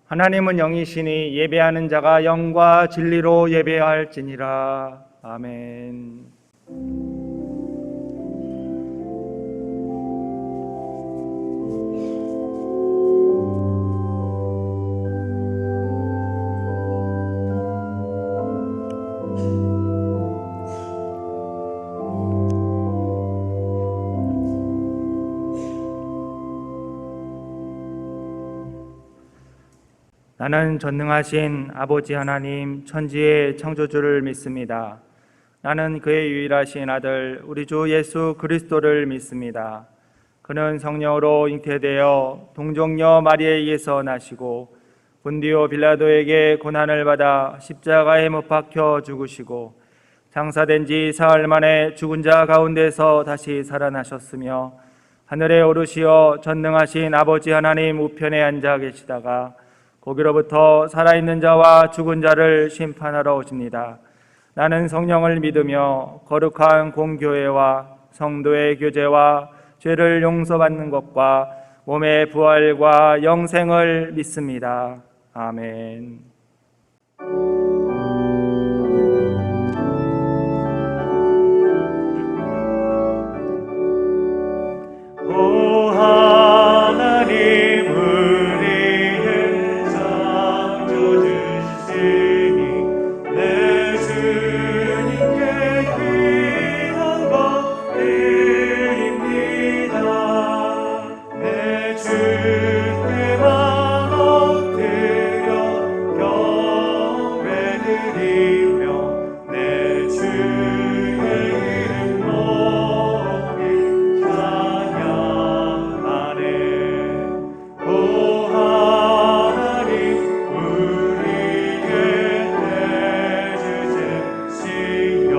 하나님은 영이시니 예배하는 자가 영과 진리로 예배할지니라. 아멘. 나는 전능하신 아버지 하나님 천지의 창조주를 믿습니다. 나는 그의 유일하신 아들 우리 주 예수 그리스도를 믿습니다. 그는 성령으로 잉태되어 동정녀 마리아에 의해서 나시고 본디오 빌라도에게 고난을 받아 십자가에 못 박혀 죽으시고 장사된 지 사흘 만에 죽은 자 가운데서 다시 살아나셨으며 하늘에 오르시어 전능하신 아버지 하나님 우편에 앉아 계시다가 거기로부터 살아있는 자와 죽은 자를 심판하러 오십니다. 나는 성령을 믿으며 거룩한 공교회와 성도의 교제와 죄를 용서받는 것과 몸의 부활과 영생을 믿습니다. 아멘. 오 하나님 우리의 창조주시니 내 주님께 귀한 것 드립니다. 내 주께만 엎드려 경배드리며 내 주의 이름 높이 찬양하네. 오 하나님 우리의 대주제시여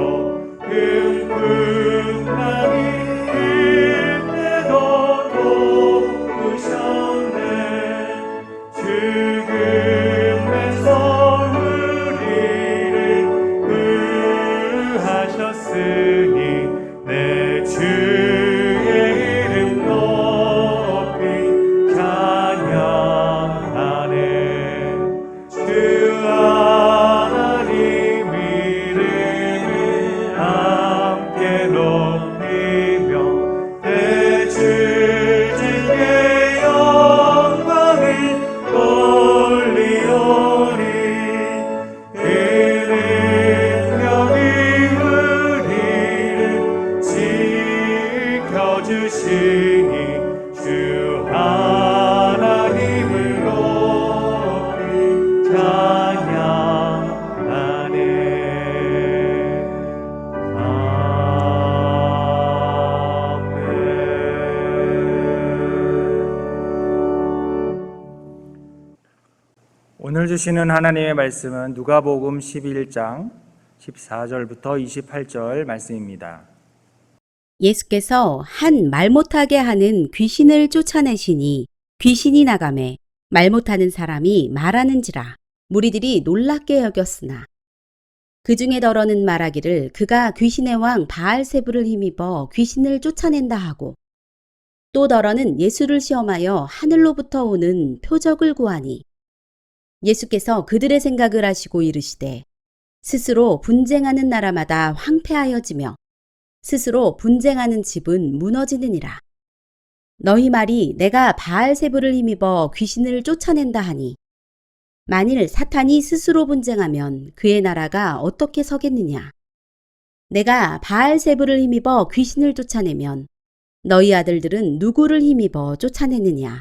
금풍랑이 일때도 도우셨네. 죽음에서 우리를 구하셨으니 내 주의 이름 높이 찬양하네. 주 하나님 이름을 함께 높이며 대주님께 영광을 돌리오리. 그 능력이 우리를 지켜주시니 주 하나님을 높이 찬양하네. 오늘 주시는 하나님의 말씀은 누가복음 11장 14절부터 28절 말씀입니다. 예수께서 한 말 못하게 하는 귀신을 쫓아내시니 귀신이 나가매 말 못하는 사람이 말하는지라 무리들이 놀랍게 여겼으나 그 중에 더러는 말하기를 그가 귀신의 왕 바알세불을 힘입어 귀신을 쫓아낸다 하고 또 더러는 예수를 시험하여 하늘로부터 오는 표적을 구하니 예수께서 그들의 생각을 아시고 이르시되 스스로 분쟁하는 나라마다 황폐하여지며 스스로 분쟁하는 집은 무너지느니라. 너희 말이 내가 바알세불을 힘입어 귀신을 쫓아낸다 하니 만일 사탄이 스스로 분쟁하면 그의 나라가 어떻게 서겠느냐. 내가 바알세불을 힘입어 귀신을 쫓아내면 너희 아들들은 누구를 힘입어 쫓아내느냐.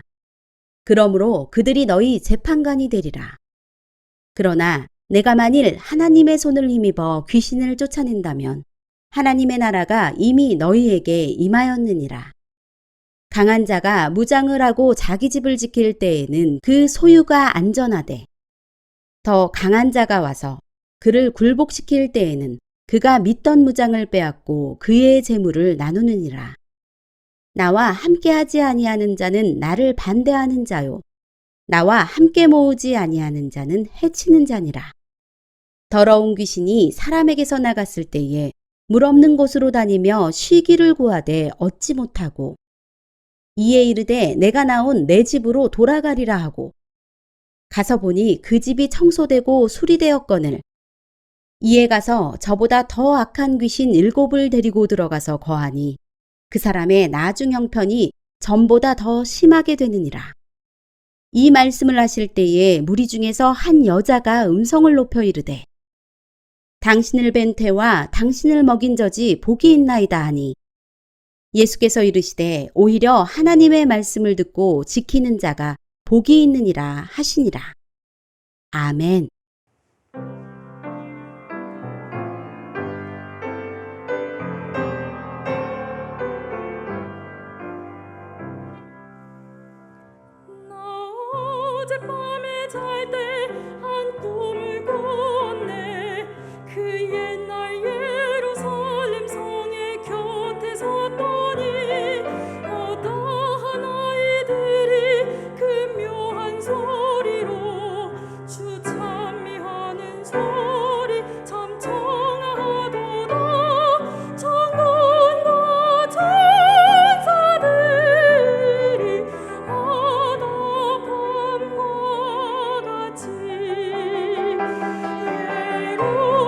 그러므로 그들이 너희 재판관이 되리라. 그러나 내가 만일 하나님의 손을 힘입어 귀신을 쫓아낸다면 하나님의 나라가 이미 너희에게 임하였느니라. 강한 자가 무장을 하고 자기 집을 지킬 때에는 그 소유가 안전하되 더 강한 자가 와서 그를 굴복시킬 때에는 그가 믿던 무장을 빼앗고 그의 재물을 나누느니라. 나와 함께하지 아니하는 자는 나를 반대하는 자요 나와 함께 모으지 아니하는 자는 해치는 자니라. 더러운 귀신이 사람에게서 나갔을 때에 물 없는 곳으로 다니며 쉬기를 구하되 얻지 못하고 이에 이르되 내가 나온 내 집으로 돌아가리라 하고 가서 보니 그 집이 청소되고 수리되었거늘 이에 가서 저보다 더 악한 귀신 7을 데리고 들어가서 거하니 그 사람의 나중 형편이 전보다 더 심하게 되느니라. 이 말씀을 하실 때에 무리 중에서 한 여자가 음성을 높여 이르되 당신을 뵌 태와 당신을 먹인 젖이 복이 있나이다 하니 예수께서 이르시되 오히려 하나님의 말씀을 듣고 지키는 자가 복이 있느니라 하시니라. 아멘. 어젯밤에 잘 때 한 꿈을 꿨네. 그 옛날 예루살렘 성의 곁에 섰더니 어떠한 아이들이 그 묘한 소리로 주 찬미하는 소리 참 청아하도다. 천군과 천사들이 어젯밤과 같이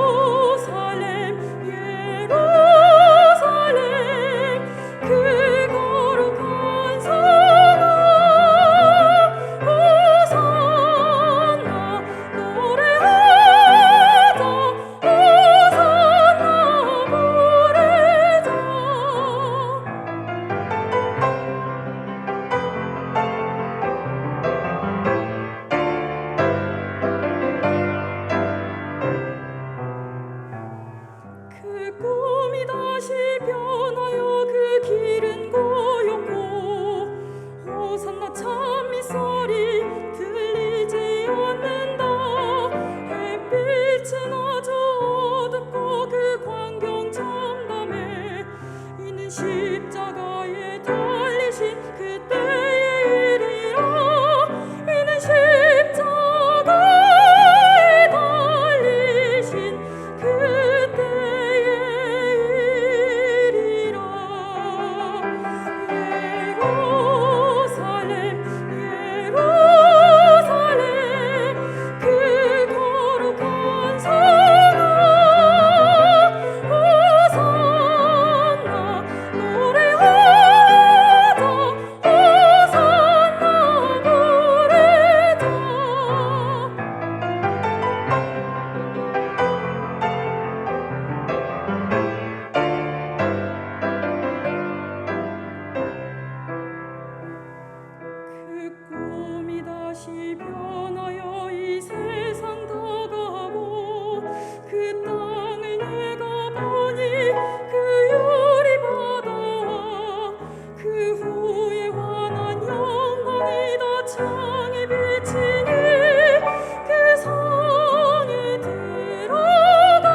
예루살렘 예루살렘 그 거룩한 성아 호산나 노래하자 호산나 부르자. 그 꿈이 다시 변하여 그 길은 고였고 호산나 찬미 소리 들리지 않는다. 햇빛은 아주 어둡고 그 광경 참담해. 이는 십자가에 달리신 그때의 일이라. 이는 십자가에 달리신 그때의 일이라. 예루살렘 예루살렘 그 거룩한 성아 호산나 노래하자 호산나 부르자. 그 꿈이 다시 변하여 이 세상 다가고 그 땅을 내가 보니 그 유리바다와 그 후에 환한 영광이 다 창에 비치니 그 성에 들어가는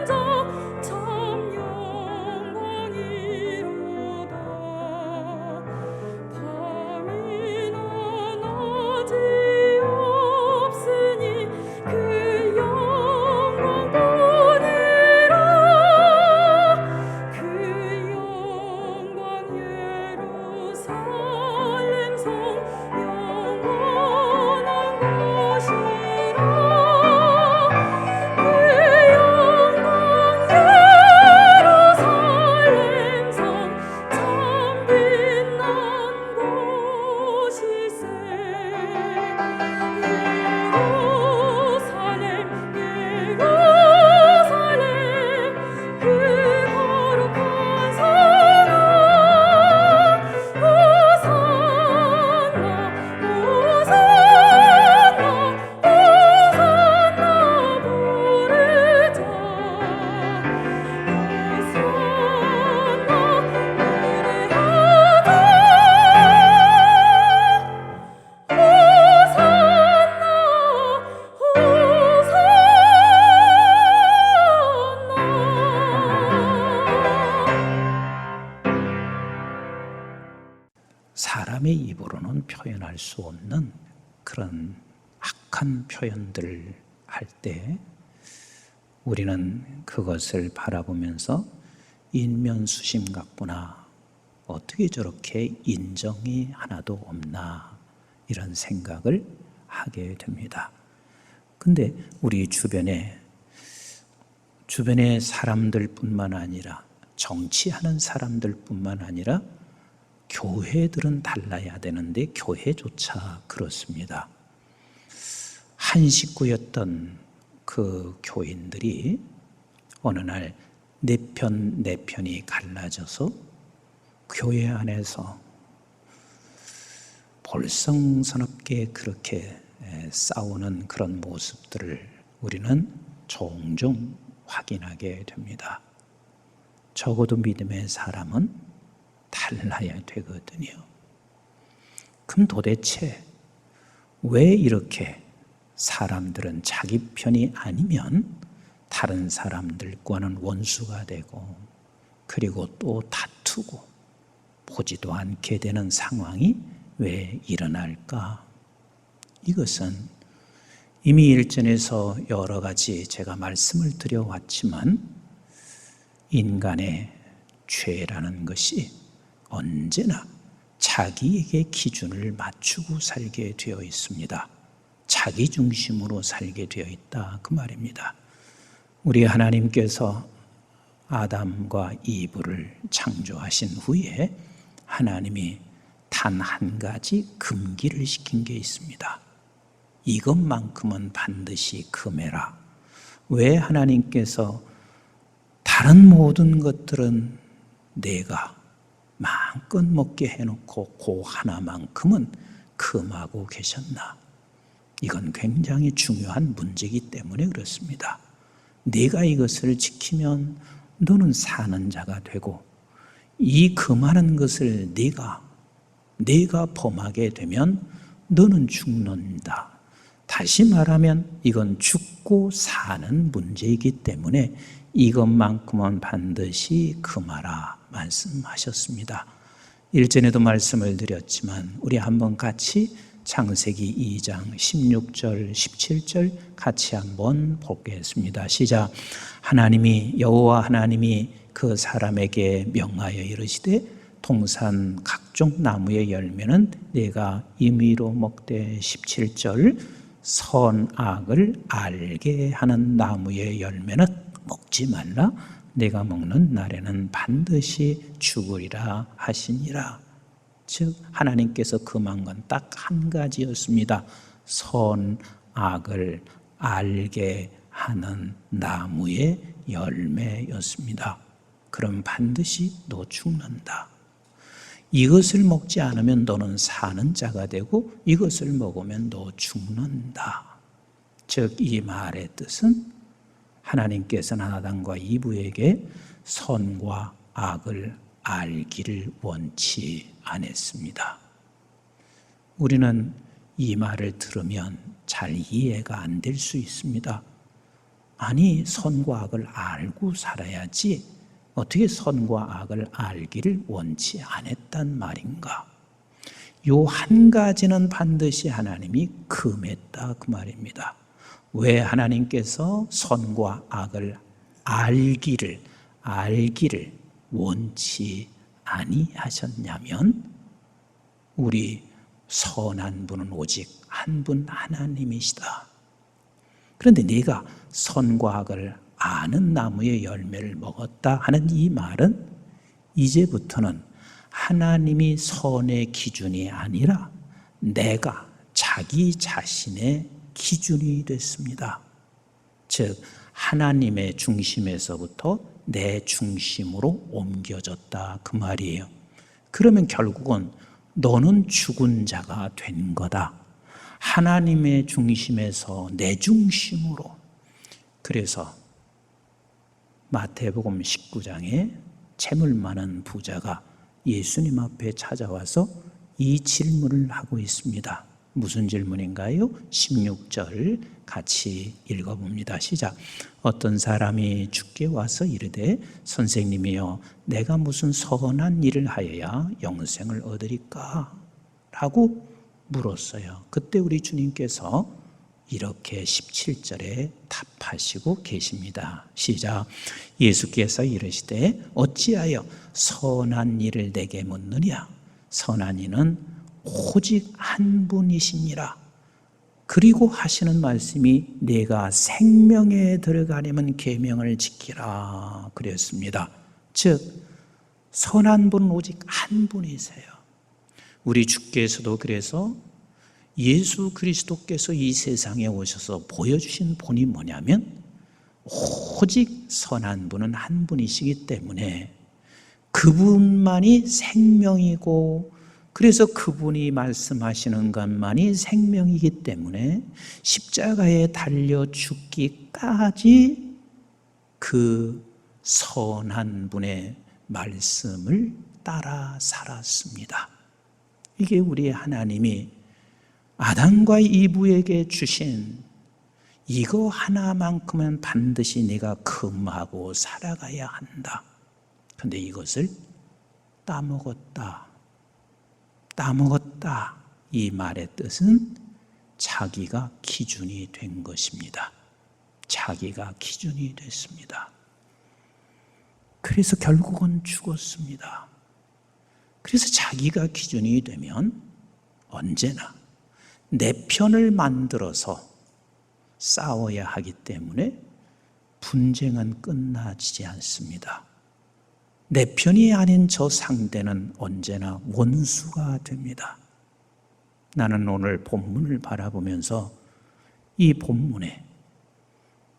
자 참 영광이로다. 밤이나 낮이 없으니 그 영광 보내라. 그 영광 예루살렘 성 영원한 것이라. 그 영광 예루살렘 성 참 빛난 곳일세. 예루살렘 예루살렘 그 거룩한 성아 호산나 호산나 호산나 부르자. 호산나 노래하자 사람의 입으로는 표현할 수 없는 그런 악한 표현들을 할 때 우리는 그것을 바라보면서 인면수심같구나, 어떻게 저렇게 인정이 하나도 없나, 이런 생각을 하게 됩니다. 근데 우리 주변에 사람들뿐만 아니라 정치하는 사람들뿐만 아니라 교회들은 달라야 되는데 교회조차 그렇습니다. 한 식구였던 그 교인들이 어느 날 내 편이 갈라져서 교회 안에서 볼성스럽게 그렇게 싸우는 그런 모습들을 우리는 종종 확인하게 됩니다. 적어도 믿음의 사람은 달라야 되거든요. 그럼 도대체 왜 이렇게 사람들은 자기 편이 아니면 다른 사람들과는 원수가 되고 그리고 또 다투고 보지도 않게 되는 상황이 왜 일어날까? 이것은 이미 일전에서 여러 가지 제가 말씀을 드려왔지만 인간의 죄라는 것이 언제나 자기에게 기준을 맞추고 살게 되어 있습니다. 자기 중심으로 살게 되어 있다 그 말입니다. 우리 하나님께서 아담과 이브를 창조하신 후에 하나님이 단 한 가지 금기를 시킨 게 있습니다. 이것만큼은 반드시 금해라. 왜 하나님께서 다른 모든 것들은 내가 마음껏 먹게 해놓고 그 하나만큼은 금하고 계셨나? 이건 굉장히 중요한 문제이기 때문에 그렇습니다. 네가 이것을 지키면 너는 사는 자가 되고 이 금하는 것을 네가 범하게 되면 너는 죽는다. 다시 말하면 이건 죽고 사는 문제이기 때문에 이것만큼은 반드시 금하라 말씀하셨습니다. 일전에도 말씀을 드렸지만 우리 한번 같이 창세기 2장 16절 17절 같이 한번 보겠습니다. 시작. 여호와 하나님이 그 사람에게 명하여 이르시되 동산 각종 나무의 열매는 네가 임의로 먹되 17절 선악을 알게 하는 나무의 열매는 먹지 말라. 네가 먹는 날에는 반드시 죽으리라 하시니라. 즉 하나님께서 금한 건 딱 한 가지였습니다. 선악을 알게 하는 나무의 열매였습니다. 그럼 반드시 너 죽는다. 이것을 먹지 않으면 너는 사는 자가 되고 이것을 먹으면 너 죽는다. 즉 이 말의 뜻은 하나님께서는 아담과 이브에게 선과 악을 알기를 원치 않았습니다. 우리는 이 말을 들으면 잘 이해가 안 될 수 있습니다. 아니, 선과 악을 알고 살아야지 어떻게 선과 악을 알기를 원치 않았단 말인가? 요 한 가지는 반드시 하나님이 금했다 그 말입니다. 왜 하나님께서 선과 악을 알기를 원치 아니하셨냐면 우리 선한 분은 오직 한 분 하나님이시다. 그런데 네가 선과 악을 아는 나무의 열매를 먹었다 하는 이 말은 이제부터는 하나님이 선의 기준이 아니라 내가 자기 자신의 기준이 됐습니다. 즉 하나님의 중심에서부터 내 중심으로 옮겨졌다 그 말이에요. 그러면 결국은 너는 죽은 자가 된 거다. 하나님의 중심에서 내 중심으로. 그래서 마태복음 19장에 재물 많은 부자가 예수님 앞에 찾아와서 이 질문을 하고 있습니다. 무슨 질문인가요? 16절 같이 읽어봅니다. 시작. 어떤 사람이 주께 와서 이르되 선생님이여 내가 무슨 선한 일을 하여야 영생을 얻으리까? 라고 물었어요. 그때 우리 주님께서 이렇게 17절에 답하시고 계십니다. 시작. 예수께서 이르시되 어찌하여 선한 일을 내게 묻느냐? 선한 이는 오직 한 분이시니라. 그리고 하시는 말씀이 내가 생명에 들어가려면 계명을 지키라 그랬습니다. 즉 선한 분은 오직 한 분이세요. 우리 주께서도 그래서 예수 그리스도께서 이 세상에 오셔서 보여주신 본이 뭐냐면 오직 선한 분은 한 분이시기 때문에 그분만이 생명이고, 그래서 그분이 말씀하시는 것만이 생명이기 때문에 십자가에 달려 죽기까지 그 선한 분의 말씀을 따라 살았습니다. 이게 우리 하나님이 아담과 이브에게 주신 이거 하나만큼은 반드시 내가 금하고 살아가야 한다. 그런데 이것을 따먹었다. 이 말의 뜻은 자기가 기준이 된 것입니다. 자기가 기준이 됐습니다. 그래서 결국은 죽었습니다. 그래서 자기가 기준이 되면 언제나 내 편을 만들어서 싸워야 하기 때문에 분쟁은 끝나지 않습니다. 내 편이 아닌 저 상대는 언제나 원수가 됩니다. 나는 오늘 본문을 바라보면서 이 본문에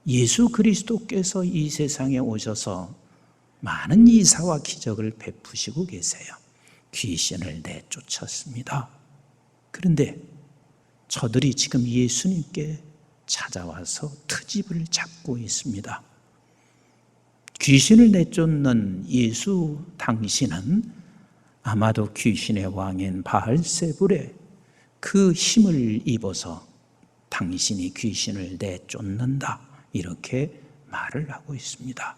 예수 그리스도께서 이 세상에 오셔서 많은 이사와 기적을 베푸시고 계세요. 귀신을 내쫓았습니다. 그런데 저들이 지금 예수님께 찾아와서 트집을 잡고 있습니다. 귀신을 내쫓는 예수 당신은 아마도 귀신의 왕인 바알세불의 그 힘을 입어서 당신이 귀신을 내쫓는다, 이렇게 말을 하고 있습니다.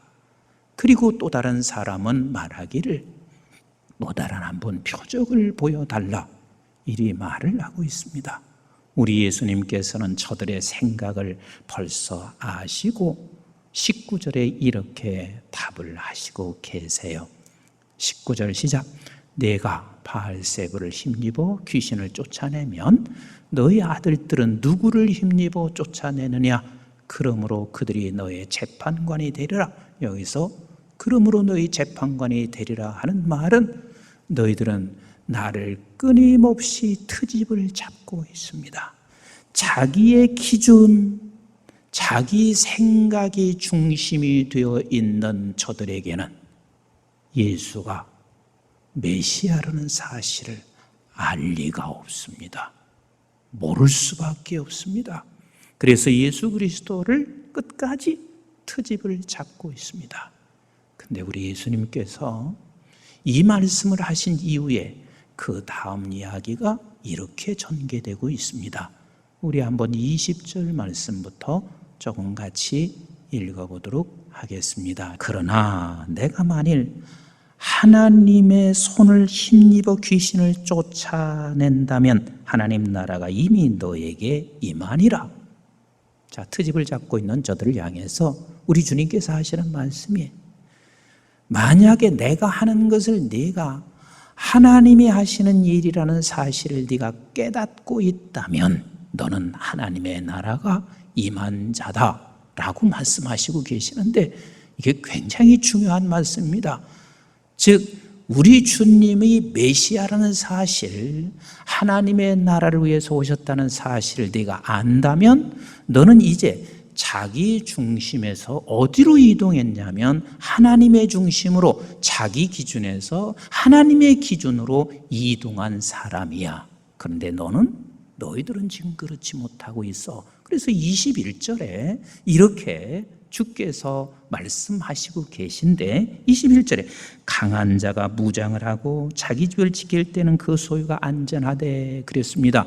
그리고 또 다른 사람은 말하기를 또 다른 한번 표적을 보여달라, 이리 말을 하고 있습니다. 우리 예수님께서는 저들의 생각을 벌써 아시고 19절에 이렇게 답을 하시고 계세요. 19절 시작. 내가 바알세불을 힘입어 귀신을 쫓아내면 너희 아들들은 누구를 힘입어 쫓아내느냐? 그러므로 그들이 너의 재판관이 되리라. 여기서 그러므로 너희 재판관이 되리라 하는 말은 너희들은 나를 끊임없이 트집을 잡고 있습니다. 자기의 기준, 자기 생각이 중심이 되어 있는 저들에게는 예수가 메시아라는 사실을 알 리가 없습니다. 모를 수밖에 없습니다. 그래서 예수 그리스도를 끝까지 트집을 잡고 있습니다. 근데 우리 예수님께서 이 말씀을 하신 이후에 그 다음 이야기가 이렇게 전개되고 있습니다. 우리 한번 20절 말씀부터 조금 같이 읽어보도록 하겠습니다. 그러나 내가 만일 하나님의 손을 힘입어 귀신을 쫓아낸다면 하나님 나라가 이미 너에게 임하니라. 자, 트집을 잡고 있는 저들을 향해서 우리 주님께서 하시는 말씀이, 만약에 내가 하는 것을 네가 하나님이 하시는 일이라는 사실을 네가 깨닫고 있다면 너는 하나님의 나라가 임한 자다라고 말씀하시고 계시는데, 이게 굉장히 중요한 말씀입니다. 즉 우리 주님이 메시아라는 사실, 하나님의 나라를 위해서 오셨다는 사실을 네가 안다면 너는 이제 자기 중심에서 어디로 이동했냐면 하나님의 중심으로, 자기 기준에서 하나님의 기준으로 이동한 사람이야. 그런데 너희들은 지금 그렇지 못하고 있어. 그래서 21절에 이렇게 주께서 말씀하시고 계신데, 21절에 강한 자가 무장을 하고 자기 집을 지킬 때는 그 소유가 안전하되 그랬습니다.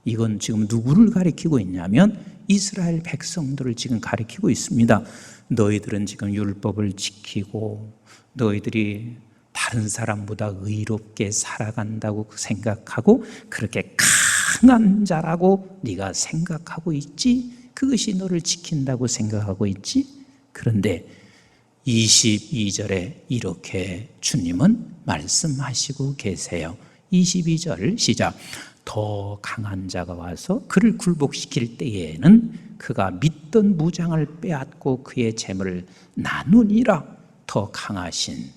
이건 지금 누구를 가리키고 있냐면 이스라엘 백성들을 지금 가리키고 있습니다. 너희들은 지금 율법을 지키고 너희들이 다른 사람보다 의롭게 살아간다고 생각하고 그렇게 강한 자라고 네가 생각하고 있지? 그것이 너를 지킨다고 생각하고 있지? 그런데 22절에 이렇게 주님은 말씀하시고 계세요. 22절 시작. 더 강한 자가 와서 그를 굴복시킬 때에는 그가 믿던 무장을 빼앗고 그의 재물을 나누니라. 더 강하신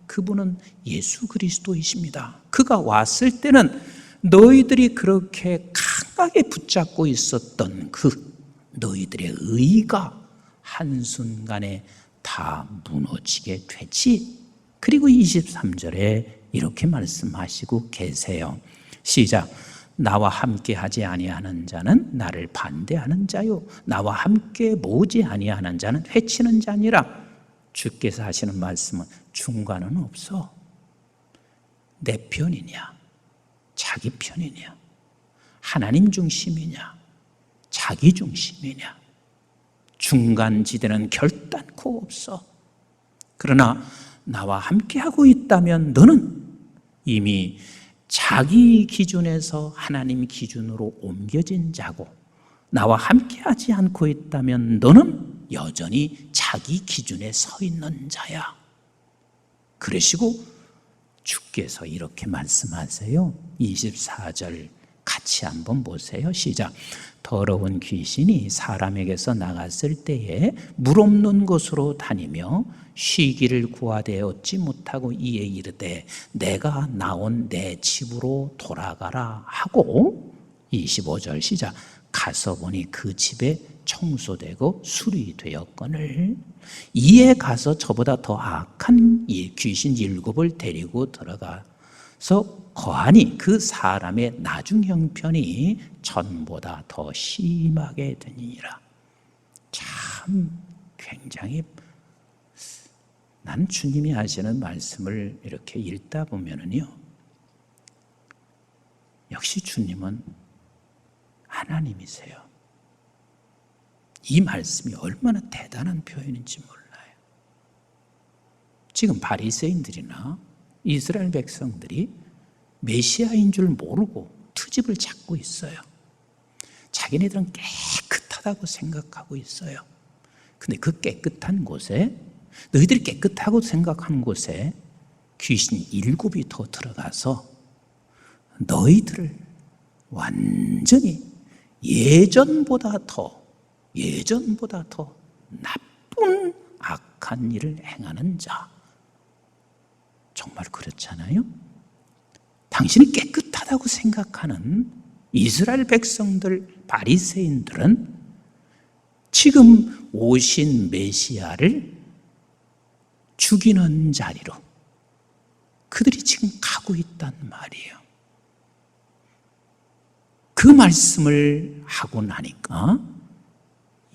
그분은 예수 그리스도이십니다. 그가 왔을 때는 너희들이 그렇게 강하게 붙잡고 있었던 그 너희들의 의가 한순간에 다 무너지게 되지. 그리고 23절에 이렇게 말씀하시고 계세요. 시작. 나와 함께 하지 아니하는 자는 나를 반대하는 자요, 나와 함께 모으지 아니하는 자는 회치는 자니라. 주께서 하시는 말씀은 중간은 없어. 내 편이냐, 자기 편이냐, 하나님 중심이냐, 자기 중심이냐, 중간지대는 결단코 없어. 그러나 나와 함께하고 있다면 너는 이미 자기 기준에서 하나님 기준으로 옮겨진 자고, 나와 함께하지 않고 있다면 너는 여전히 자기 기준에 서 있는 자야. 그러시고 주께서 이렇게 말씀하세요. 24절 같이 한번 보세요. 시작. 더러운 귀신이 사람에게서 나갔을 때에 물 없는 곳으로 다니며 쉬기를 구하되 얻지 못하고 이에 이르되 내가 나온 내 집으로 돌아가라 하고, 25절 시작. 가서 보니 그 집에 청소되고 수리되었거늘 이에 가서 저보다 더 악한 귀신 7을 데리고 들어가서 거하니 그 사람의 나중 형편이 전보다 더 심하게 되니라. 참 굉장히, 난 주님이 하시는 말씀을 이렇게 읽다 보면은요, 역시 주님은 하나님이세요. 이 말씀이 얼마나 대단한 표현인지 몰라요. 지금 바리새인들이나 이스라엘 백성들이 메시아인 줄 모르고 트집을 잡고 있어요. 자기네들은 깨끗하다고 생각하고 있어요. 근데 그 깨끗한 곳에, 너희들이 깨끗하고 생각한 곳에 귀신 7이 더 들어가서 너희들을 완전히 예전보다 더 나쁜 악한 일을 행하는 자. 정말 그렇잖아요? 당신이 깨끗하다고 생각하는 이스라엘 백성들, 바리새인들은 지금 오신 메시아를 죽이는 자리로 그들이 지금 가고 있단 말이에요. 그 말씀을 하고 나니까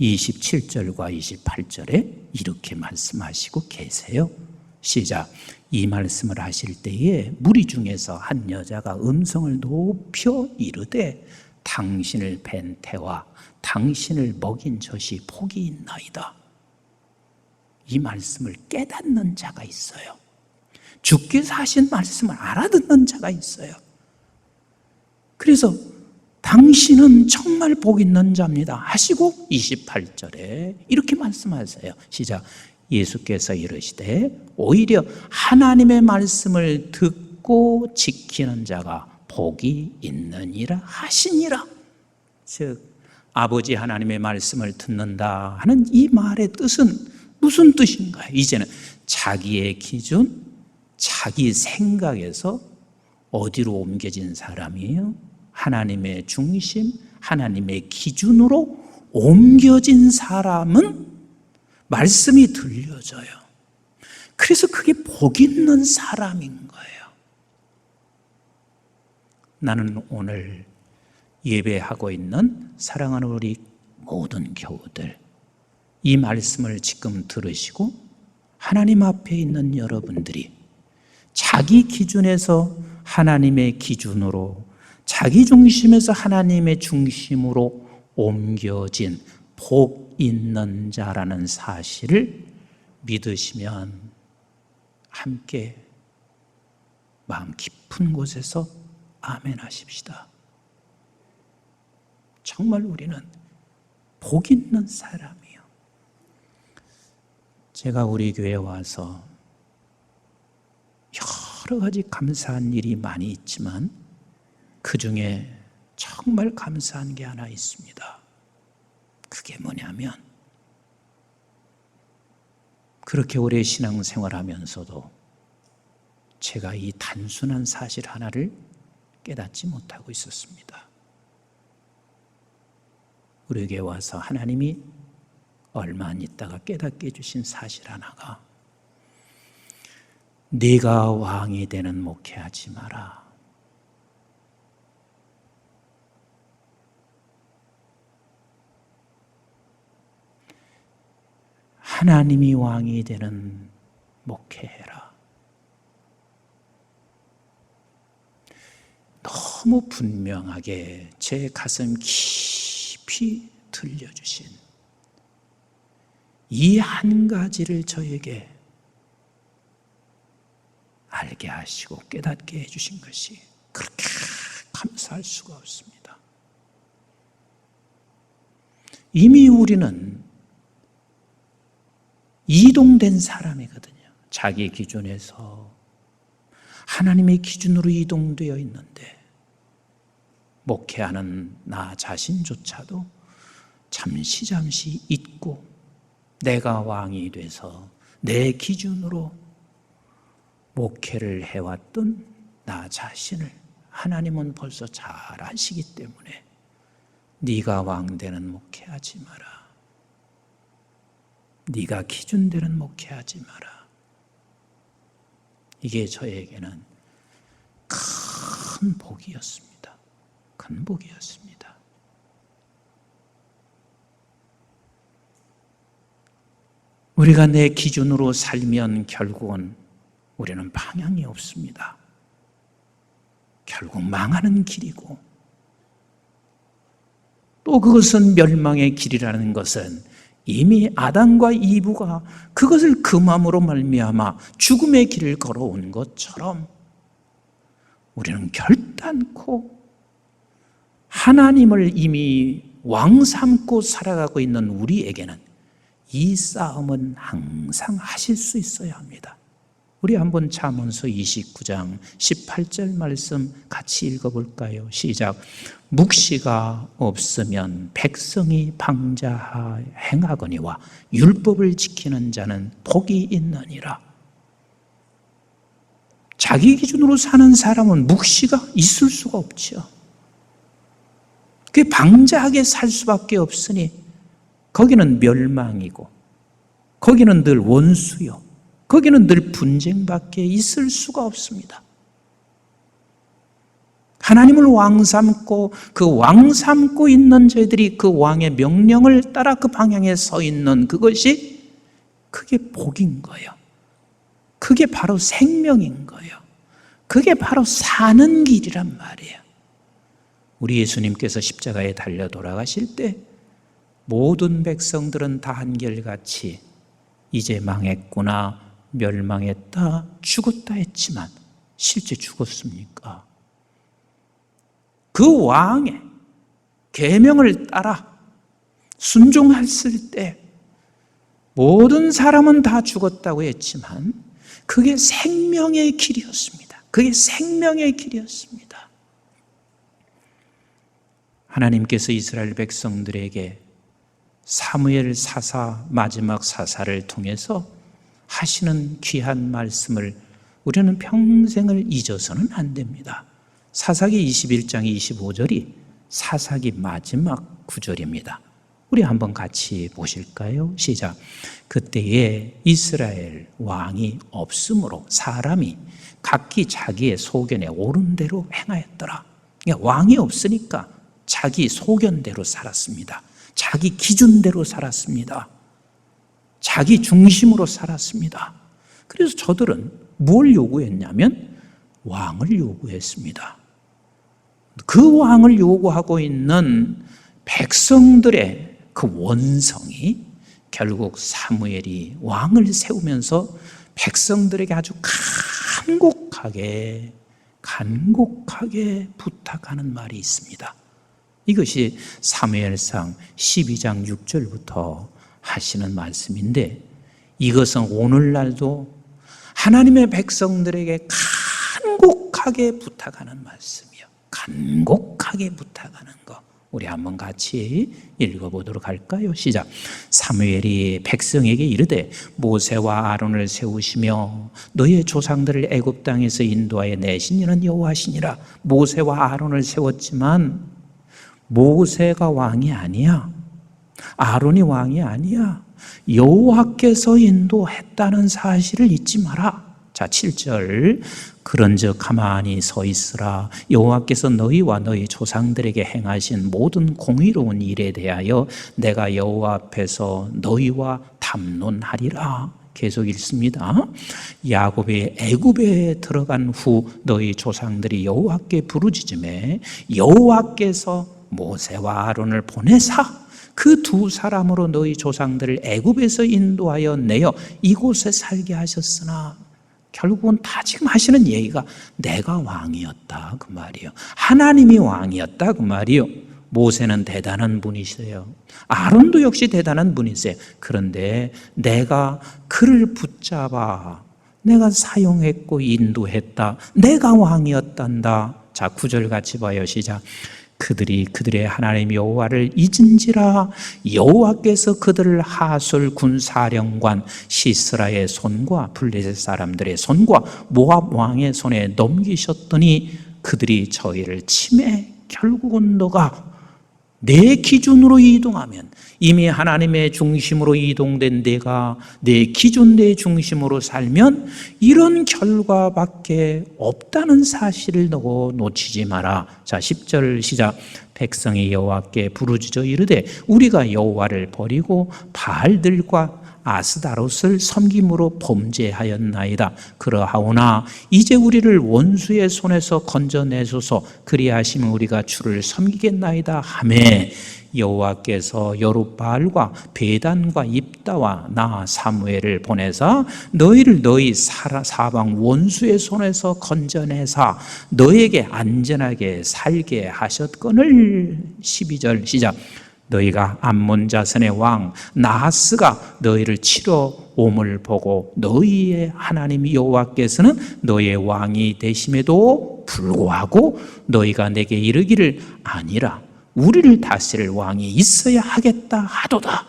27절과 28절에 이렇게 말씀하시고 계세요. 시작. 이 말씀을 하실 때에 무리 중에서 한 여자가 음성을 높여 이르되 당신을 뵌 태와 당신을 먹인 젖이 복이 있나이다. 이 말씀을 깨닫는 자가 있어요. 주께서 하신 말씀을 알아듣는 자가 있어요. 그래서 당신은 정말 복 있는 자입니다 하시고 28절에 이렇게 말씀하세요. 시작. 예수께서 이르시되 오히려 하나님의 말씀을 듣고 지키는 자가 복이 있느니라 하시니라. 즉 아버지 하나님의 말씀을 듣는다 하는 이 말의 뜻은 무슨 뜻인가요? 이제는 자기의 기준, 자기 생각에서 어디로 옮겨진 사람이에요? 하나님의 중심, 하나님의 기준으로 옮겨진 사람은 말씀이 들려져요. 그래서 그게 복 있는 사람인 거예요. 나는 오늘 예배하고 있는 사랑하는 우리 모든 교우들, 이 말씀을 지금 들으시고 하나님 앞에 있는 여러분들이 자기 기준에서 하나님의 기준으로, 자기 중심에서 하나님의 중심으로 옮겨진 복 있는 자라는 사실을 믿으시면 함께 마음 깊은 곳에서 아멘 하십시다. 정말 우리는 복 있는 사람이에요. 제가 우리 교회에 와서 여러 가지 감사한 일이 많이 있지만 그 중에 정말 감사한 게 하나 있습니다. 그게 뭐냐면 그렇게 오래 신앙생활하면서도 제가 이 단순한 사실 하나를 깨닫지 못하고 있었습니다. 우리에게 와서 하나님이 얼마 안 있다가 깨닫게 해주신 사실 하나가, 네가 왕이 되는 목회하지 마라. 하나님이 왕이 되는 목회해라. 너무 분명하게 제 가슴 깊이 들려주신 이 한 가지를 저에게 알게 하시고 깨닫게 해주신 것이 그렇게 감사할 수가 없습니다. 이미 우리는 이동된 사람이거든요. 자기 기준에서 하나님의 기준으로 이동되어 있는데, 목회하는 나 자신조차도 잠시 잊고 내가 왕이 돼서 내 기준으로 목회를 해왔던 나 자신을 하나님은 벌써 잘 아시기 때문에 네가 왕 되는 목회하지 마라. 네가 기준되는 목회하지 마라. 이게 저에게는 큰 복이었습니다. 큰 복이었습니다. 우리가 내 기준으로 살면 결국은 우리는 방향이 없습니다. 결국 망하는 길이고, 또 그것은 멸망의 길이라는 것은 이미 아담과 이브가 그것을 금함으로 말미암아 죽음의 길을 걸어온 것처럼 우리는 결단코 하나님을 이미 왕 삼고 살아가고 있는 우리에게는 이 싸움은 항상 하실 수 있어야 합니다. 우리 한번 잠언서 29장 18절 말씀 같이 읽어볼까요? 시작. 묵시가 없으면 백성이 방자하 행하거니와 율법을 지키는 자는 복이 있느니라. 자기 기준으로 사는 사람은 묵시가 있을 수가 없죠. 그게 방자하게 살 수밖에 없으니 거기는 멸망이고, 거기는 늘 원수요, 거기는 늘 분쟁밖에 있을 수가 없습니다. 하나님을 왕 삼고 그 왕 삼고 있는 저희들이 그 왕의 명령을 따라 그 방향에 서 있는 그것이, 그게 복인 거예요. 그게 바로 생명인 거예요. 그게 바로 사는 길이란 말이에요. 우리 예수님께서 십자가에 달려 돌아가실 때 모든 백성들은 다 한결같이 이제 망했구나, 멸망했다, 죽었다 했지만 실제 죽었습니까? 그 왕의 계명을 따라 순종했을 때 모든 사람은 다 죽었다고 했지만 그게 생명의 길이었습니다. 그게 생명의 길이었습니다. 하나님께서 이스라엘 백성들에게 사무엘 사사, 마지막 사사를 통해서 하시는 귀한 말씀을 우리는 평생을 잊어서는 안 됩니다. 사사기 21장 25절이 사사기 마지막 구절입니다. 우리 한번 같이 보실까요? 시작. 그때에 이스라엘 왕이 없으므로 사람이 각기 자기의 소견에 옳은 대로 행하였더라. 그러니까 왕이 없으니까 자기 소견대로 살았습니다. 자기 기준대로 살았습니다. 자기 중심으로 살았습니다. 그래서 저들은 뭘 요구했냐면 왕을 요구했습니다. 그 왕을 요구하고 있는 백성들의 그 원성이 결국 사무엘이 왕을 세우면서 백성들에게 아주 간곡하게 부탁하는 말이 있습니다. 이것이 사무엘상 12장 6절부터 하시는 말씀인데, 이것은 오늘날도 하나님의 백성들에게 간곡하게 부탁하는 말씀이요. 간곡하게 부탁하는 거. 우리 한번 같이 읽어보도록 할까요? 시작. 사무엘이 백성에게 이르되 모세와 아론을 세우시며 너의 조상들을 애굽 땅에서 인도하여 내신 이는 여호와시니라. 모세와 아론을 세웠지만 모세가 왕이 아니야. 아론이 왕이 아니야. 여호와께서 인도했다는 사실을 잊지 마라. 자, 7절. 그런즉 가만히 서 있으라. 여호와께서 너희와 너희 조상들에게 행하신 모든 공의로운 일에 대하여 내가 여호와 앞에서 너희와 담론하리라. 계속 읽습니다. 야곱이 애굽에 들어간 후 너희 조상들이 여호와께 부르짖음에 여호와께서 모세와 아론을 보내사 그 두 사람으로 너희 조상들을 애굽에서 인도하여 내어 이곳에 살게 하셨으나, 결국은 다 지금 하시는 얘기가 내가 왕이었다 그 말이에요. 하나님이 왕이었다 그 말이에요. 모세는 대단한 분이세요. 아론도 역시 대단한 분이세요. 그런데 내가 그를 붙잡아 내가 사용했고 인도했다. 내가 왕이었단다. 자, 9절 같이 봐요. 시작. 그들이 그들의 하나님 여호와를 잊은지라 여호와께서 그들을 하솔 군사령관 시스라의 손과 블레셋 사람들의 손과 모압 왕의 손에 넘기셨더니 그들이 저희를 치매 결국은 너가 내 기준으로 이동하면, 이미 하나님의 중심으로 이동된 내가 내 기준, 내 중심으로 살면 이런 결과밖에 없다는 사실을 너 놓치지 마라. 자, 10절 시작. 백성이 여호와께 부르짖어 이르되 우리가 여호와를 버리고 바알들과 아스다롯을 섬김으로 범죄하였나이다. 그러하오나 이제 우리를 원수의 손에서 건져내소서. 그리하시면 우리가 주를 섬기겠나이다 하매 여호와께서 여룻바알과 베단과 입다와 나 사무엘을 보내사 너희를 너희 사방 원수의 손에서 건져내사 너에게 안전하게 살게 하셨거늘. 12절 시작. 너희가 암몬 자손의 왕 나하스가 너희를 치러 옴을 보고 너희의 하나님 여호와께서는 너희의 왕이 되심에도 불구하고 너희가 내게 이르기를 아니라 우리를 다스릴 왕이 있어야 하겠다 하도다.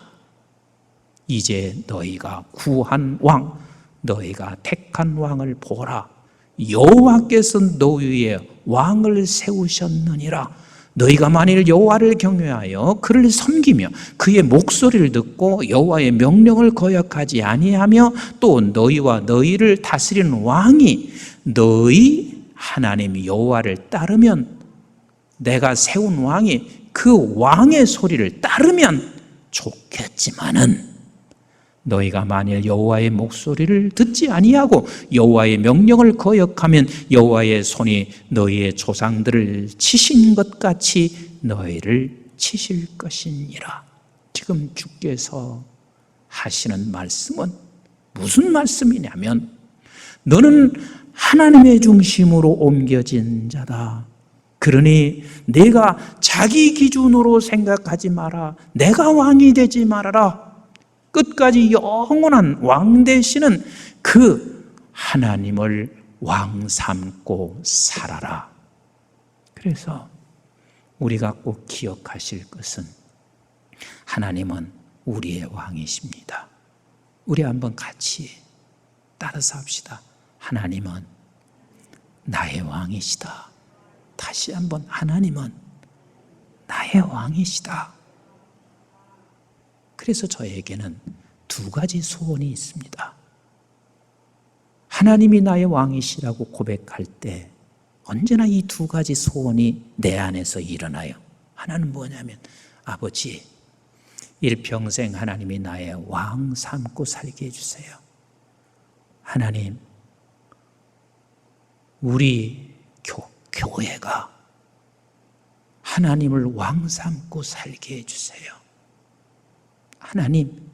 이제 너희가 구한 왕, 너희가 택한 왕을 보라. 여호와께서 너희의 왕을 세우셨느니라. 너희가 만일 여호와를 경외하여 그를 섬기며 그의 목소리를 듣고 여호와의 명령을 거역하지 아니하며 또 너희와 너희를 다스리는 왕이 너희 하나님 여호와를 따르면, 내가 세운 왕이 그 왕의 소리를 따르면 좋겠지만은 너희가 만일 여호와의 목소리를 듣지 아니하고 여호와의 명령을 거역하면 여호와의 손이 너희의 조상들을 치신 것 같이 너희를 치실 것이니라. 지금 주께서 하시는 말씀은 무슨 말씀이냐면, 너는 하나님의 중심으로 옮겨진 자다. 그러니 내가 자기 기준으로 생각하지 마라. 내가 왕이 되지 말아라. 끝까지 영원한 왕 되시는 그 하나님을 왕 삼고 살아라. 그래서 우리가 꼭 기억하실 것은 하나님은 우리의 왕이십니다. 우리 한번 같이 따라서 합시다. 하나님은 나의 왕이시다. 다시 한번, 하나님은 나의 왕이시다. 그래서 저에게는 두 가지 소원이 있습니다. 하나님이 나의 왕이시라고 고백할 때 언제나 이 두 가지 소원이 내 안에서 일어나요. 하나는 뭐냐면, 아버지, 일평생 하나님이 나의 왕 삼고 살게 해주세요. 하나님, 우리 교회가 하나님을 왕 삼고 살게 해주세요. 하나님,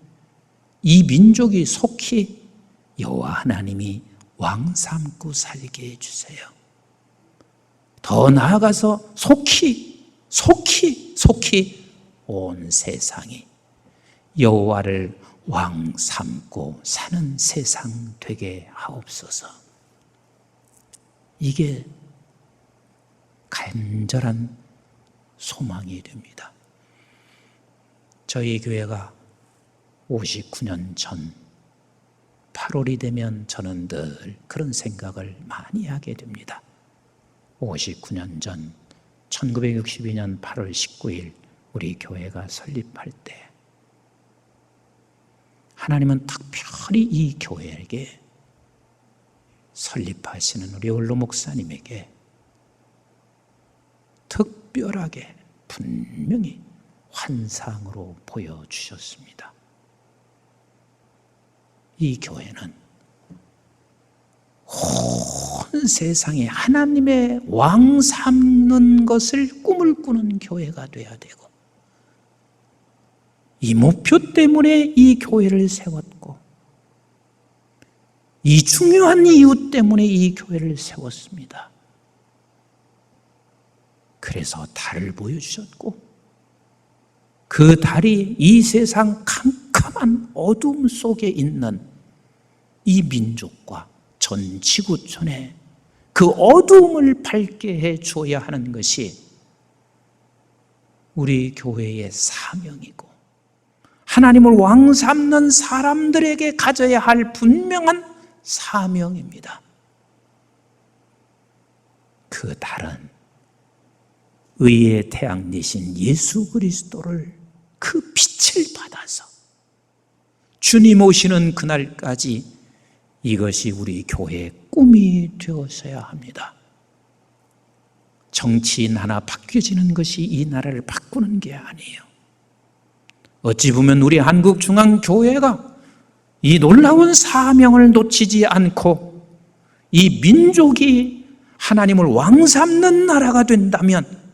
이 민족이 속히 여호와 하나님이 왕 삼고 살게 해주세요. 더 나아가서 속히 온 세상이 여호와를 왕 삼고 사는 세상 되게 하옵소서. 이게 간절한 소망이 됩니다. 저희 교회가 59년 전 8월이 되면 저는 늘 그런 생각을 많이 하게 됩니다. 59년 전 1962년 8월 19일 우리 교회가 설립할 때 하나님은 특별히 이 교회에게 설립하시는 우리 원로 목사님에게 특별하게 분명히 환상으로 보여주셨습니다. 이 교회는 온 세상에 하나님의 왕 삼는 것을 꿈을 꾸는 교회가 되어야 되고, 이 목표 때문에 이 교회를 세웠고, 이 중요한 이유 때문에 이 교회를 세웠습니다. 그래서 달을 보여주셨고, 그 달이 이 세상 캄캄한 어둠 속에 있는 이 민족과 전 지구촌에 그 어둠을 밝게 해 주어야 하는 것이 우리 교회의 사명이고, 하나님을 왕 삼는 사람들에게 가져야 할 분명한 사명입니다. 그 달은 의의 태양 되신 예수 그리스도를 그 빛을 받아서 주님 오시는 그날까지 이것이 우리 교회의 꿈이 되어서야 합니다. 정치인 하나 바뀌어지는 것이 이 나라를 바꾸는 게 아니에요. 어찌 보면 우리 한국중앙교회가 이 놀라운 사명을 놓치지 않고 이 민족이 하나님을 왕 삼는 나라가 된다면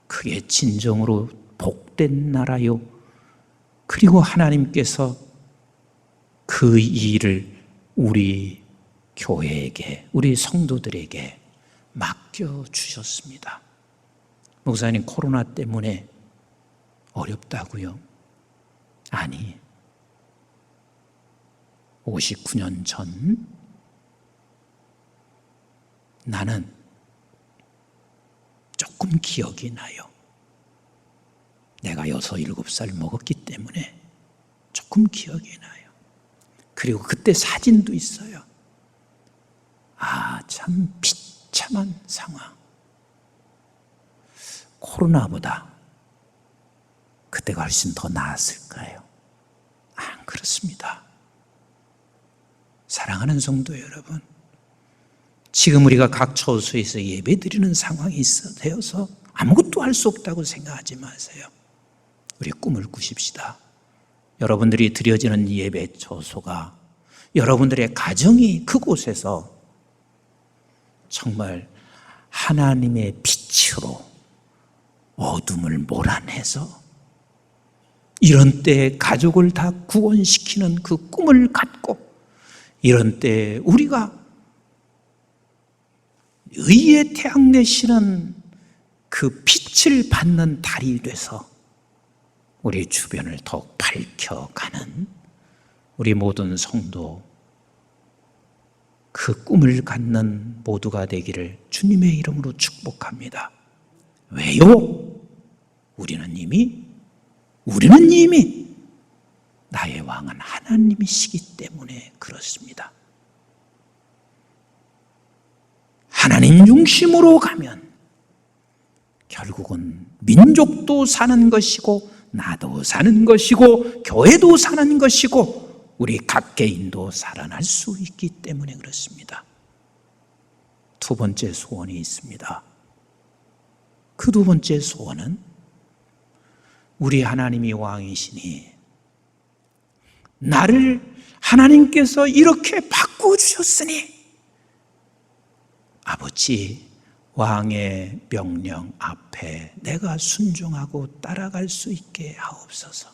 그게 진정으로 복된 나라요, 그리고 하나님께서 그 일을 우리 교회에게, 우리 성도들에게 맡겨주셨습니다. 목사님, 코로나 때문에 어렵다고요? 아니, 59년 전 나는 조금 기억이 나요. 내가 6, 7살 먹었기 때문에 조금 기억이 나요. 그리고 그때 사진도 있어요. 아, 참 비참한 상황. 코로나보다 그때가 훨씬 더 나았을까요? 안 그렇습니다. 사랑하는 성도 여러분, 지금 우리가 각 처소에서 예배드리는 상황이 되어서 아무것도 할 수 없다고 생각하지 마세요. 우리 꿈을 꾸십시다. 여러분들이 드려지는 예배 처소가, 여러분들의 가정이 그곳에서 정말 하나님의 빛으로 어둠을 몰아내서 이런 때에 가족을 다 구원시키는 그 꿈을 갖고, 이런 때에 우리가 의의 태양 되시는 그 빛을 받는 달이 돼서 우리 주변을 더욱 밝혀가는 우리 모든 성도, 그 꿈을 갖는 모두가 되기를 주님의 이름으로 축복합니다. 왜요? 우리는 이미 나의 왕은 하나님이시기 때문에 그렇습니다. 하나님 중심으로 가면 결국은 민족도 사는 것이고, 나도 사는 것이고, 교회도 사는 것이고, 우리 각 개인도 살아날 수 있기 때문에 그렇습니다. 두 번째 소원이 있습니다. 그 두 번째 소원은 우리 하나님이 왕이시니 나를 하나님께서 이렇게 바꾸주셨으니 아버지 왕의 명령 앞에 내가 순종하고 따라갈 수 있게 하옵소서.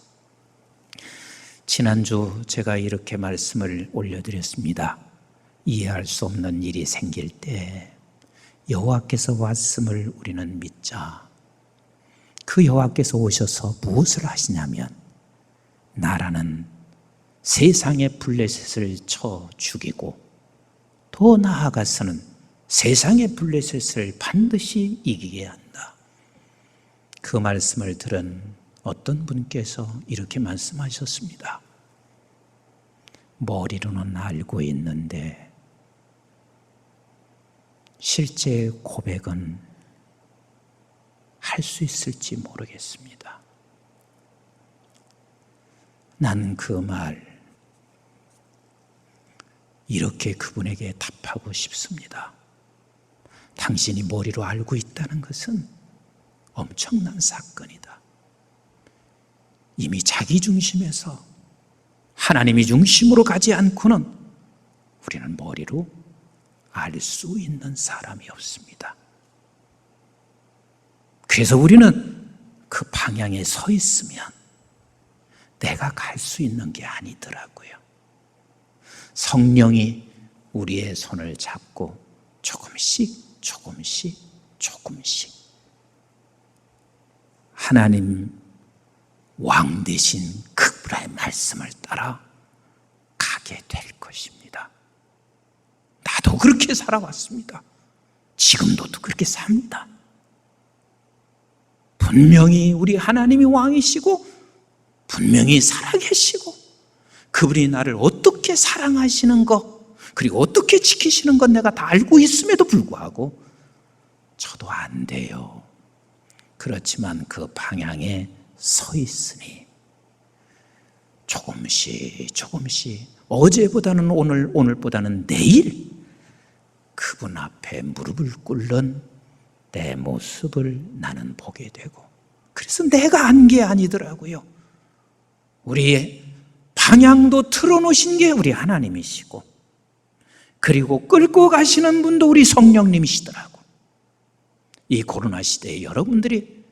지난주 제가 이렇게 말씀을 올려드렸습니다. 이해할 수 없는 일이 생길 때 여호와께서 왔음을 우리는 믿자. 그 여호와께서 오셔서 무엇을 하시냐면 나라는 세상의 블레셋을 쳐 죽이고, 더 나아가서는 세상의 블레셋을 반드시 이기게 한다. 그 말씀을 들은 어떤 분께서 이렇게 말씀하셨습니다. 머리로는 알고 있는데 실제 고백은 할 수 있을지 모르겠습니다. 나는 그 말 이렇게 그분에게 답하고 싶습니다. 당신이 머리로 알고 있다는 것은 엄청난 사건이다. 이미 자기 중심에서 하나님이 중심으로 가지 않고는 우리는 머리로 알 수 있는 사람이 없습니다. 그래서 우리는 그 방향에 서 있으면 내가 갈 수 있는 게 아니더라고요. 성령이 우리의 손을 잡고 조금씩 하나님 왕 대신 그분의 말씀을 따라 가게 될 것입니다. 나도 그렇게 살아왔습니다. 지금도 그렇게 삽니다. 분명히 우리 하나님이 왕이시고 분명히 살아계시고 그분이 나를 어떻게 사랑하시는 것 그리고 어떻게 지키시는 것 내가 다 알고 있음에도 불구하고 저도 안 돼요. 그렇지만 그 방향에 서 있으니 조금씩 어제보다는 오늘보다는 내일 그분 앞에 무릎을 꿇는 내 모습을 나는 보게 되고 그래서 내가 안 게 아니더라고요. 우리의 방향도 틀어놓으신 게 우리 하나님이시고 그리고 끌고 가시는 분도 우리 성령님이시더라고. 이 코로나 시대에 여러분들이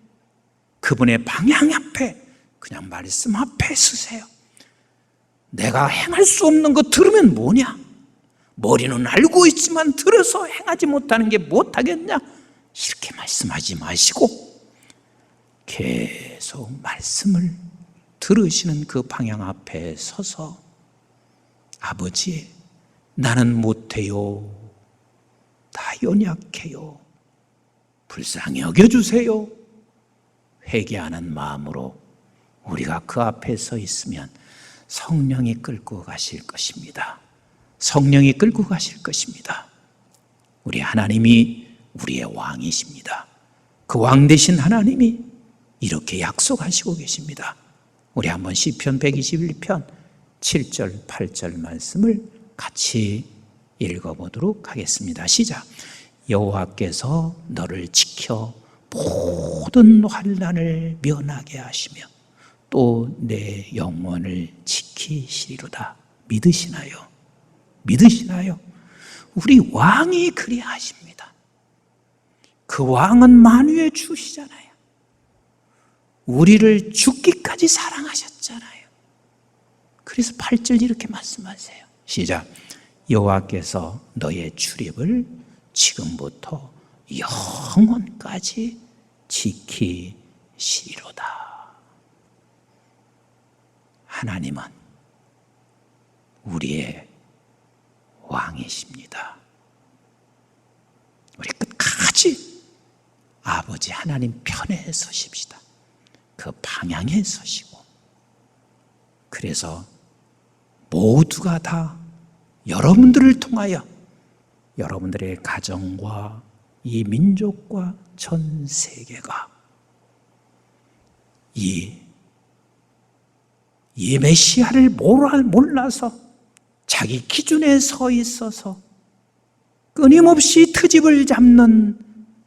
그분의 방향 앞에 그냥 말씀 앞에 서세요. 내가 행할 수 없는 거 들으면 뭐냐? 머리는 알고 있지만 들어서 행하지 못하는 게 못하겠냐? 이렇게 말씀하지 마시고 계속 말씀을 들으시는 그 방향 앞에 서서 아버지 나는 못해요. 다 연약해요. 불쌍히 여겨주세요. 회개하는 마음으로 우리가 그 앞에 서 있으면 성령이 끌고 가실 것입니다. 성령이 끌고 가실 것입니다. 우리 하나님이 우리의 왕이십니다. 그 왕 되신 하나님이 이렇게 약속하시고 계십니다. 우리 한번 시편 121편 7절 8절 말씀을 같이 읽어보도록 하겠습니다. 시작. 여호와께서 너를 지켜 모든 환난을 면하게 하시며 또 내 영혼을 지키시리로다. 믿으시나요? 믿으시나요? 우리 왕이 그리하십니다. 그 왕은 만유의 주시잖아요. 우리를 죽기까지 사랑하셨잖아요. 그래서 8절 이렇게 말씀하세요. 시작. 여호와께서 너의 출입을 지금부터 영원까지 지키시리로다. 하나님은 우리의 왕이십니다. 우리 끝까지 아버지 하나님 편에 서십시다. 그 방향에 서시고 그래서 모두가 다 여러분들을 통하여 여러분들의 가정과 이 민족과 전 세계가 이 메시아를 몰라서 자기 기준에 서 있어서 끊임없이 트집을 잡는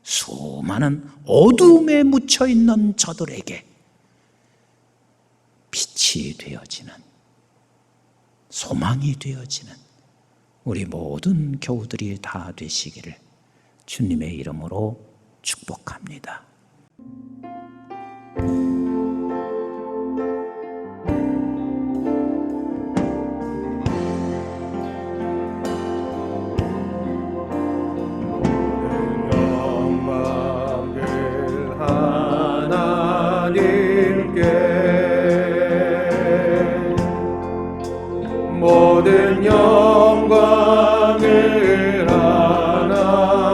수많은 어둠에 묻혀 있는 저들에게 빛이 되어지는 소망이 되어지는 우리 모든 교우들이 다 되시기를 주님의 이름으로 축복합니다. 모든 영광을 하나님께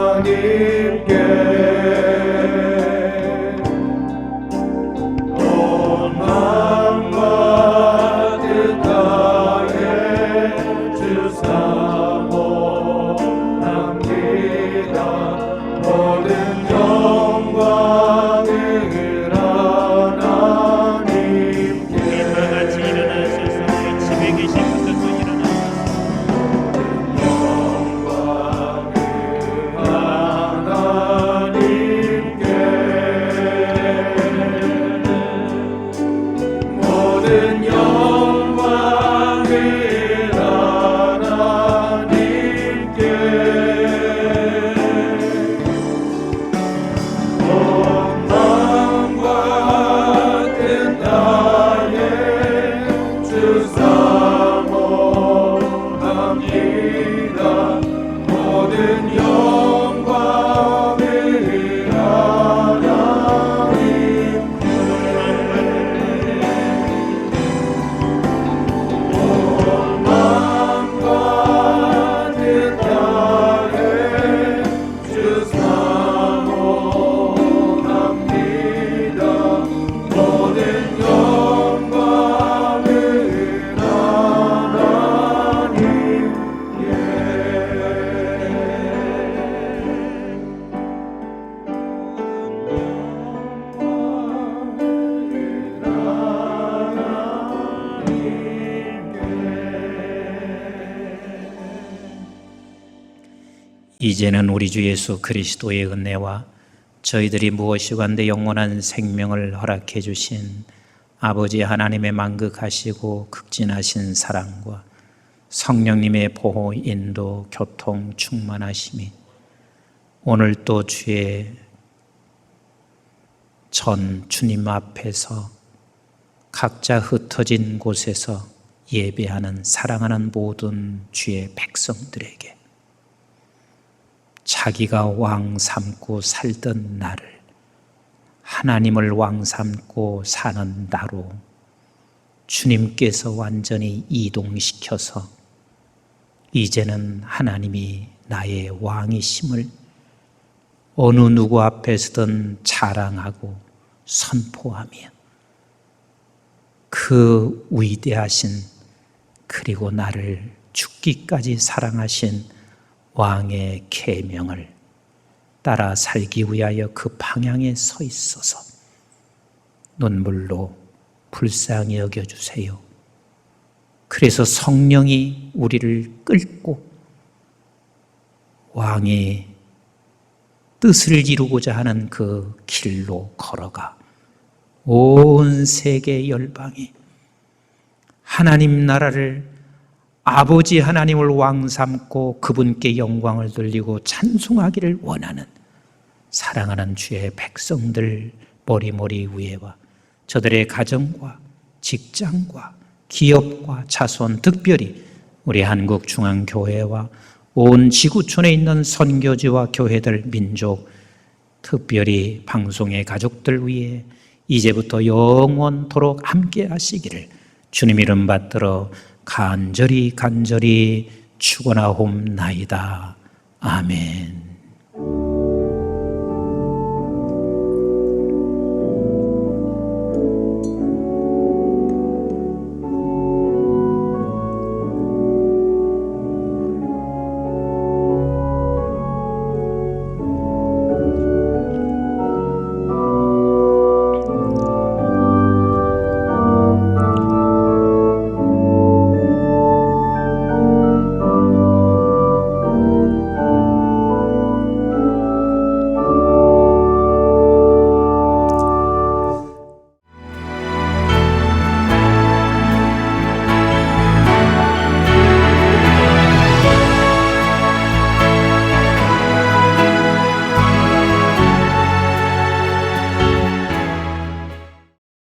이제는 우리 주 예수 그리스도의 은혜와 저희들이 무엇이건대 영원한 생명을 허락해 주신 아버지 하나님의 만극하시고 극진하신 사랑과 성령님의 보호, 인도, 교통, 충만하심이 오늘 또 주의 전 주님 앞에서 각자 흩어진 곳에서 예배하는 사랑하는 모든 주의 백성들에게 자기가 왕 삼고 살던 나를 하나님을 왕 삼고 사는 나로 주님께서 완전히 이동시켜서 이제는 하나님이 나의 왕이심을 어느 누구 앞에서든 자랑하고 선포하며 그 위대하신 그리고 나를 죽기까지 사랑하신 왕의 계명을 따라 살기 위하여 그 방향에 서 있어서 눈물로 불쌍히 여겨주세요. 그래서 성령이 우리를 끌고 왕의 뜻을 이루고자 하는 그 길로 걸어가 온 세계 열방에 하나님 나라를 아버지 하나님을 왕 삼고 그분께 영광을 돌리고 찬송하기를 원하는 사랑하는 주의 백성들 머리머리 위에와 저들의 가정과 직장과 기업과 자손, 특별히 우리 한국중앙교회와 온 지구촌에 있는 선교지와 교회들, 민족, 특별히 방송의 가족들 위해 이제부터 영원토록 함께 하시기를 주님 이름 받들어 간절히 축원하옵나이다. 아멘.